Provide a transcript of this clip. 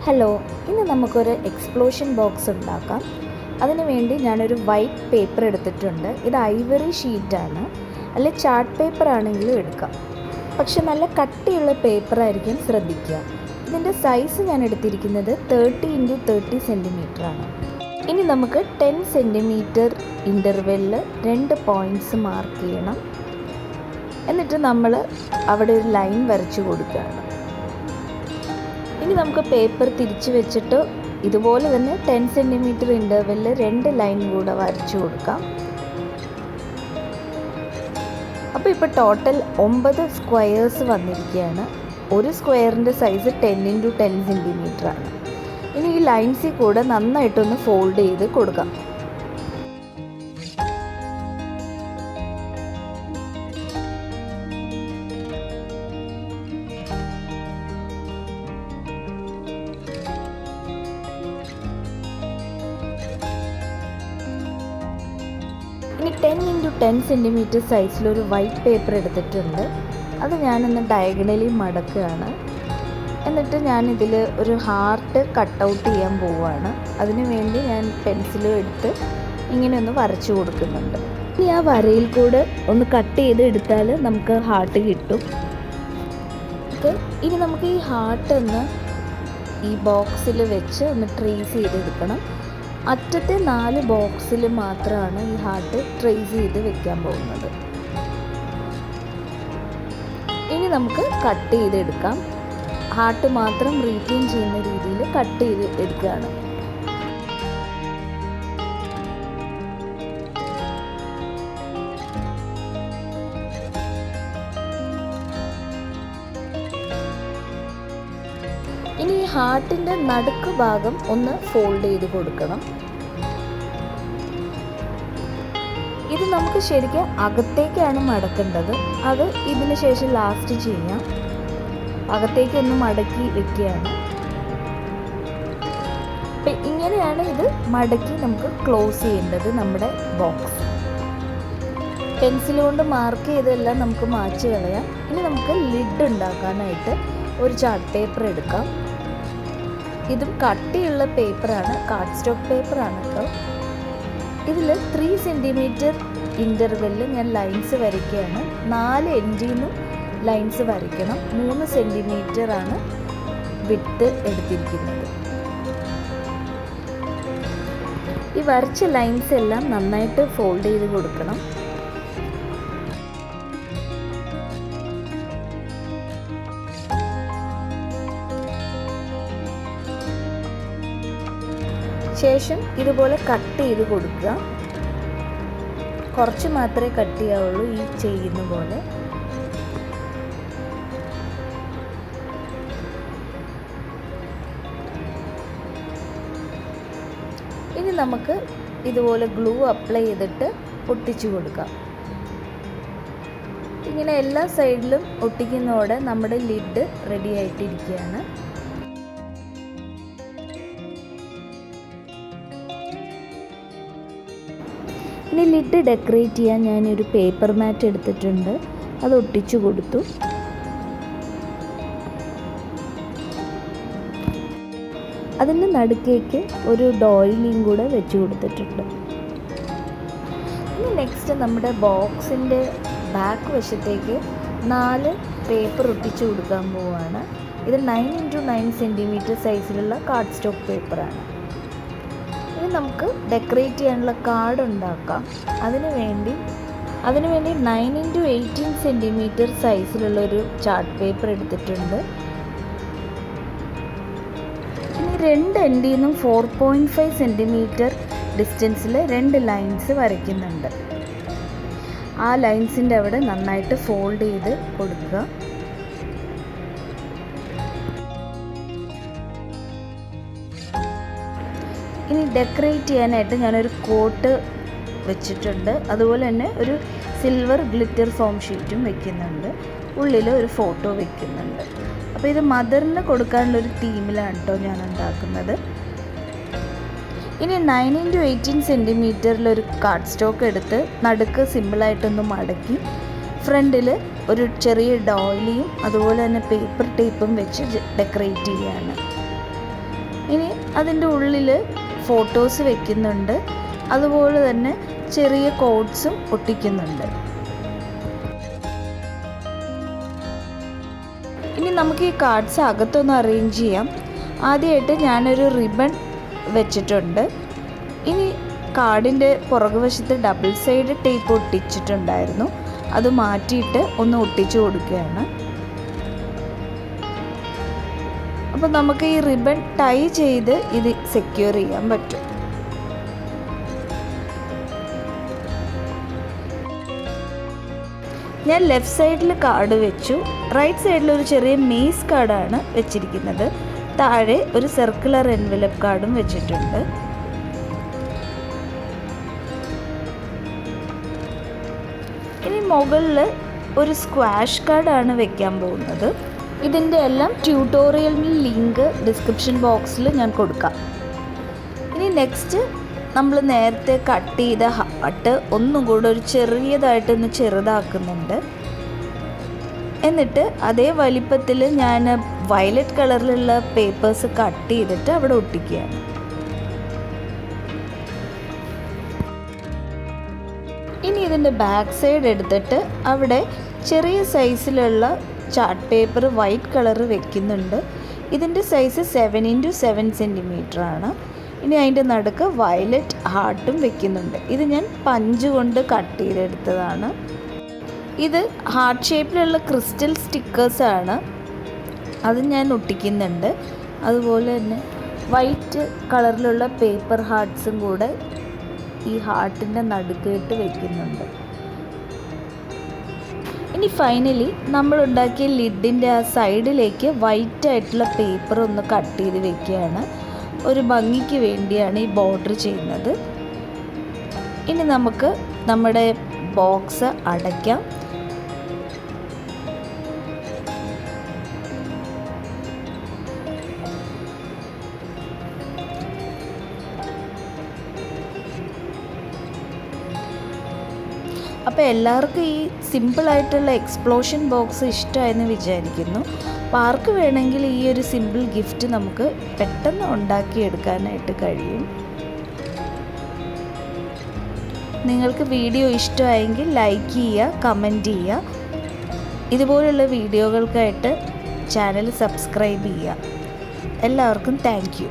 Hello, ഇന്ന് നമുക്കൊരു explosion box ഉണ്ടാക്കാം. അതിനു വേണ്ടി ഞാനൊരു വൈറ്റ് പേപ്പർ എടുത്തിട്ടുണ്ട്. ഇത് ഐവറി ഷീറ്റാണ്, അല്ലെ ചാർട്ട് പേപ്പർ ആണെങ്കിലും എടുക്കാം. പക്ഷെ നല്ല കട്ടിയുള്ള പേപ്പർ ആയിരിക്കും ശ്രദ്ധിക്കുക. ഇതിൻ്റെ സൈസ് ഞാൻ എടുത്തിരിക്കുന്നത് 30x30 സെൻറ്റിമീറ്റർ ആണ്. ഇനി നമുക്ക് 10 സെൻറ്റിമീറ്റർ ഇൻ്റർവെല്ലിൽ 2 പോയിൻറ്റ്സ് മാർക്ക് ചെയ്യണം. എന്നിട്ട് നമ്മൾ അവിടെ ഒരു ലൈൻ വരച്ചു കൊടുക്കുകയാണ്. ഇനി നമുക്ക് പേപ്പർ തിരിച്ച് വെച്ചിട്ട് ഇതുപോലെ തന്നെ 10 സെൻറ്റിമീറ്റർ ഇൻ്റർവെല്ലിൽ 2 ലൈൻ കൂടെ വരച്ചു കൊടുക്കാം. അപ്പോൾ ഇപ്പോൾ ടോട്ടൽ 9 സ്ക്വയേഴ്സ് വന്നിരിക്കുകയാണ്. ഒരു സ്ക്വയറിൻ്റെ സൈസ് 10x10 സെൻറ്റിമീറ്റർ ആണ്. ഇനി ഈ ലൈൻസിൽ കൂടെ നന്നായിട്ടൊന്ന് ഫോൾഡ് ചെയ്ത് കൊടുക്കാം. ഇനി 10x10 സെൻറ്റിമീറ്റർ സൈസിലൊരു വൈറ്റ് പേപ്പർ എടുത്തിട്ടുണ്ട്. അത് ഞാനൊന്ന് ഡയഗണലി മടക്കുകയാണ്. എന്നിട്ട് ഞാനിതിൽ ഒരു ഹാർട്ട് കട്ടൗട്ട് ചെയ്യാൻ പോവുകയാണ്. അതിനു വേണ്ടി ഞാൻ പെൻസിലും എടുത്ത് ഇങ്ങനെ ഒന്ന് വരച്ചു കൊടുക്കുന്നുണ്ട്. ഇനി ആ വരയിൽ കൂടെ ഒന്ന് കട്ട് ചെയ്ത് എടുത്താൽ നമുക്ക് ഹാർട്ട് കിട്ടും. ഓക്കെ, ഇനി നമുക്ക് ഈ ഹാർട്ട് ഒന്ന് ഈ ബോക്സിൽ വെച്ച് ഒന്ന് ട്രേസ് ചെയ്തെടുക്കണം. അറ്റത്തെ 4 ബോക്സിൽ മാത്രമാണ് ഈ ഹാർട്ട് ട്രേസ് ചെയ്ത് വെക്കാൻ പോകുന്നത്. ഇനി നമുക്ക് കട്ട് ചെയ്തെടുക്കാം. ഹാർട്ട് മാത്രം റീറ്റെയിൻ ചെയ്യുന്ന രീതിയിൽ കട്ട് ചെയ്ത് എടുക്കുകയാണ്. ഇനി ഈ ഹാർട്ടിൻ്റെ നടുക്ക് ഭാഗം ഒന്ന് ഫോൾഡ് ചെയ്ത് കൊടുക്കണം. ഇത് നമുക്ക് ശരിക്കും അകത്തേക്കാണ് മടക്കേണ്ടത്. അത് ഇതിന് ശേഷം ലാസ്റ്റ് ചെയ്യാം. അകത്തേക്കൊന്ന് മടക്കി വെക്കുകയാണ്. അപ്പം ഇങ്ങനെയാണ് ഇത് മടക്കി നമുക്ക് ക്ലോസ് ചെയ്യേണ്ടത് നമ്മുടെ ബോക്സ്. പെൻസിൽ കൊണ്ട് മാർക്ക് ചെയ്തെല്ലാം നമുക്ക് മായ്ച്ച് കളയാം. ഇനി നമുക്ക് ലിഡ് ഉണ്ടാക്കാനായിട്ട് ഒരു ചാർട്ട് പേപ്പർ എടുക്കാം. ഇതും കട്ടിയുള്ള പേപ്പറാണ്, കാർഡ് സ്റ്റോക്ക് പേപ്പറാണ് കേട്ടോ. ഇതിൽ 3 സെൻറ്റിമീറ്റർ ഇൻ്റർവെല്ലിൽ ഞാൻ ലൈൻസ് വരയ്ക്കുകയാണ്. 4 എൻഡിൽ നിന്നും ലൈൻസ് വരയ്ക്കണം. 3 സെൻറ്റിമീറ്റർ ആണ് വിഡ്ത്ത് എടുത്തിരിക്കുന്നത്. ഈ വരച്ച ലൈൻസ് എല്ലാം നന്നായിട്ട് ഫോൾഡ് ചെയ്ത് കൊടുക്കണം. ശേഷം ഇതുപോലെ കട്ട് ചെയ്ത് കൊടുക്കുക. കുറച്ച് മാത്രമേ കട്ട് ചെയ്യാവുള്ളൂ, ഈ ചെയ്യുന്ന പോലെ. ഇനി നമുക്ക് ഇതുപോലെ ഗ്ലൂ അപ്ലൈ ചെയ്തിട്ട് ഒട്ടിച്ചു കൊടുക്കാം. ഇങ്ങനെ എല്ലാ സൈഡിലും ഒട്ടിക്കുന്നതോടെ നമ്മുടെ ലിഡ് റെഡി ആയിട്ടിരിക്കുകയാണ്. ഇനി ലിഡ് ഡെക്കറേറ്റ് ചെയ്യാൻ ഞാനൊരു പേപ്പർ മാറ്റ് എടുത്തിട്ടുണ്ട്. അത് ഒട്ടിച്ചു കൊടുത്തു. അതിൻ്റെ നടുക്കേക്ക് ഒരു ഡോയിലിയും കൂടെ വെച്ച് കൊടുത്തിട്ടുണ്ട്. ഇനി നെക്സ്റ്റ് നമ്മുടെ ബോക്സിൻ്റെ ബാക്ക് വശത്തേക്ക് 4 പേപ്പർ ഒട്ടിച്ചു കൊടുക്കാൻ പോവുകയാണ്. ഇത് 9x9 സെൻറ്റിമീറ്റർ സൈസിലുള്ള കാർഡ് സ്റ്റോക്ക് പേപ്പറാണ്. ഇനി നമുക്ക് ഡെക്കറേറ്റ് ചെയ്യാനുള്ള കാർഡ് ഉണ്ടാക്കാം. അതിനു വേണ്ടി 9x18 സെൻറ്റിമീറ്റർ സൈസിലുള്ളൊരു ചാർട്ട് പേപ്പർ എടുത്തിട്ടുണ്ട്. ഇനി 2 എൻഡിൽ നിന്നും 4.5 സെൻറ്റിമീറ്റർ ഡിസ്റ്റൻസിൽ 2 ലൈൻസ് വരയ്ക്കുന്നുണ്ട്. ആ ലൈൻസിൻ്റെ അവിടെ നന്നായിട്ട് ഫോൾഡ് ചെയ്ത് കൊടുക്കുക. ഇനി ഡെക്കറേറ്റ് ചെയ്യാനായിട്ട് ഞാനൊരു കോട്ട് വെച്ചിട്ടുണ്ട്. അതുപോലെ തന്നെ ഒരു സിൽവർ ഗ്ലിറ്റർ ഫോം ഷീറ്റും വെക്കുന്നുണ്ട്. ഉള്ളിൽ ഒരു ഫോട്ടോ വെക്കുന്നുണ്ട്. അപ്പോൾ ഇത് മദറിന് കൊടുക്കാനുള്ളൊരു തീമിലാണ് കേട്ടോ ഞാൻ ഉണ്ടാക്കുന്നത്. ഇനി 9x18 സെൻറ്റിമീറ്ററിലൊരു കാർഡ് സ്റ്റോക്ക് എടുത്ത് നടുക്ക് സിമ്പിളായിട്ടൊന്ന് മടക്കി ഫ്രണ്ടിൽ ഒരു ചെറിയ ഡോയിലിയും അതുപോലെ തന്നെ പേപ്പർ ടേപ്പും വെച്ച് ഡെക്കറേറ്റ് ചെയ്യുകയാണ്. അതിൻ്റെ ഉള്ളിൽ ഫോട്ടോസ് വെക്കുന്നുണ്ട്, അതുപോലെ തന്നെ ചെറിയ കോഡ്സും ഒട്ടിക്കുന്നുണ്ട്. ഇനി നമുക്ക് ഈ കാർഡ്സ് അകത്തൊന്ന് അറേഞ്ച് ചെയ്യാം. ആദ്യമായിട്ട് ഞാനൊരു റിബൺ വെച്ചിട്ടുണ്ട്. ഇനി കാർഡിൻ്റെ പുറകുവശത്ത് ഡബിൾ സൈഡ് ടേപ്പ് ഒട്ടിച്ചിട്ടുണ്ടായിരുന്നു, അത് മാറ്റിയിട്ട് ഒന്ന് ഒട്ടിച്ചു കൊടുക്കുകയാണ്. അപ്പോൾ നമുക്ക് ഈ റിബൺ ടൈ ചെയ്ത് ഇത് സെക്യൂർ ചെയ്യാൻ പറ്റും. ഞാൻ ലെഫ്റ്റ് സൈഡിൽ കാർഡ് വെച്ചു, റൈറ്റ് സൈഡിൽ ഒരു ചെറിയ മേസ് കാർഡാണ് വെച്ചിരിക്കുന്നത്. താഴെ ഒരു സർക്കുലർ എൻവലപ്പ് കാർഡും വെച്ചിട്ടുണ്ട്. ഇനി മുകളിൽ ഒരു സ്ക്വാഷ് കാർഡാണ് വെക്കാൻ പോകുന്നത്. ഇതിൻ്റെ എല്ലാം ട്യൂട്ടോറിയലിൻ്റെ ലിങ്ക് ഡിസ്ക്രിപ്ഷൻ ബോക്സിൽ ഞാൻ കൊടുക്കാം. ഇനി നെക്സ്റ്റ് നമ്മൾ നേരത്തെ കട്ട് ചെയ്ത ഹാർട്ട് ഒന്നും കൂടെ ഒരു ചെറിയതായിട്ടൊന്ന് ചെറുതാക്കുന്നുണ്ട്. എന്നിട്ട് അതേ വലിപ്പത്തിൽ ഞാൻ വയലറ്റ് കളറിലുള്ള പേപ്പേഴ്സ് കട്ട് ചെയ്തിട്ട് അവിടെ ഒട്ടിക്കുകയാണ്. ഇനി ഇതിൻ്റെ ബാക്ക് സൈഡ് എടുത്തിട്ട് അവിടെ ചെറിയ സൈസിലുള്ള ചാർട്ട് പേപ്പർ വൈറ്റ് കളർ വെക്കുന്നുണ്ട്. ഇതിൻ്റെ സൈസ് 7x7 സെൻറ്റിമീറ്റർ ആണ്. ഇനി അതിൻ്റെ നടുക്ക് വയലറ്റ് ഹാർട്ടും വെക്കുന്നുണ്ട്. ഇത് ഞാൻ പഞ്ച് കൊണ്ട് കട്ട് ചെയ്തെടുത്തതാണ്. ഇത് ഹാർട്ട് ഷേപ്പിലുള്ള ക്രിസ്റ്റൽ സ്റ്റിക്കേഴ്സാണ്, അത് ഞാൻ ഒട്ടിക്കുന്നുണ്ട്. അതുപോലെ തന്നെ വൈറ്റ് കളറിലുള്ള പേപ്പർ ഹാർട്ട്സും കൂടെ ഈ ഹാർട്ടിൻ്റെ നടുക്കായിട്ട് വെക്കുന്നുണ്ട്. ഇനി ഫൈനലി നമ്മൾ ഉണ്ടാക്കിയ ലിഡിൻ്റെ ആ സൈഡിലേക്ക് വൈറ്റ് ആയിട്ടുള്ള പേപ്പർ ഒന്ന് കട്ട് ചെയ്ത് വെക്കുകയാണ്. ഒരു ഭംഗിക്ക് വേണ്ടിയാണ് ഈ ബോർഡർ ചെയ്യുന്നത്. ഇനി നമുക്ക് നമ്മുടെ ബോക്സ് അടയ്ക്കാം. അപ്പോൾ എല്ലാവർക്കും ഈ സിമ്പിളായിട്ടുള്ള എക്സ്പ്ലോഷൻ ബോക്സ് ഇഷ്ടമായെന്ന് വിചാരിക്കുന്നു. അപ്പോൾ ആർക്ക് വേണമെങ്കിൽ ഈ ഒരു സിമ്പിൾ ഗിഫ്റ്റ് നമുക്ക് പെട്ടെന്ന് ഉണ്ടാക്കിയെടുക്കാനായിട്ട് കഴിയും. നിങ്ങൾക്ക് വീഡിയോ ഇഷ്ടമായെങ്കിൽ ലൈക്ക് ചെയ്യുക, കമൻറ്റ് ചെയ്യുക. ഇതുപോലുള്ള വീഡിയോകൾക്കായിട്ട് ചാനൽ സബ്സ്ക്രൈബ് ചെയ്യുക. എല്ലാവർക്കും താങ്ക് യു.